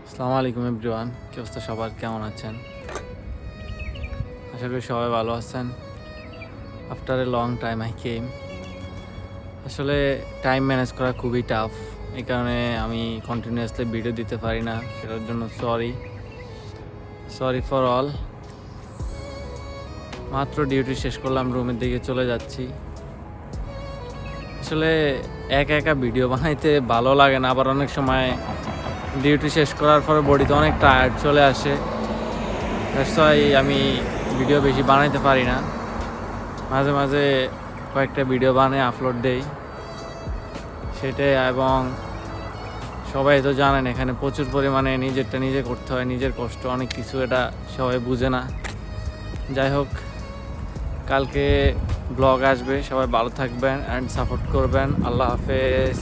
আসসালামু আলাইকুম এভরিওয়ান, কি অবস্থা সবার, কেমন আছেন? আশা করি সবাই ভালো আছেন। After a long time I came. আসলে টাইম ম্যানেজ করা খুবই টাফ, এই কারণে আমি কন্টিনিউয়াসলি ভিডিও দিতে পারি না, সেটার জন্য সরি ফর অল। মাত্র ডিউটি শেষ করলাম, রুমের দিকে চলে যাচ্ছি। আসলে একা একা ভিডিও বানাইতে ভালো লাগে না, আবার অনেক সময় ডিউটি শেষ করার পরে বডিতে অনেক টায়ার্ড চলে আসে। দ্যাটস ওয়াই আমি ভিডিও বেশি বানাইতে পারি না। মাঝে মাঝে কয়েকটা ভিডিও বানিয়ে আপলোড দেই সেটাই। এবং সবাই তো জানেন এখানে প্রচুর পরিমাণে নিজেরটা নিজে করতে হয়, নিজের কষ্ট অনেক কিছু, এটা সবাই বুঝে না। যাই হোক, কালকে ব্লগ আসবে, সবাই ভালো থাকবেন অ্যান্ড সাপোর্ট করবেন। আল্লাহ হাফেজ।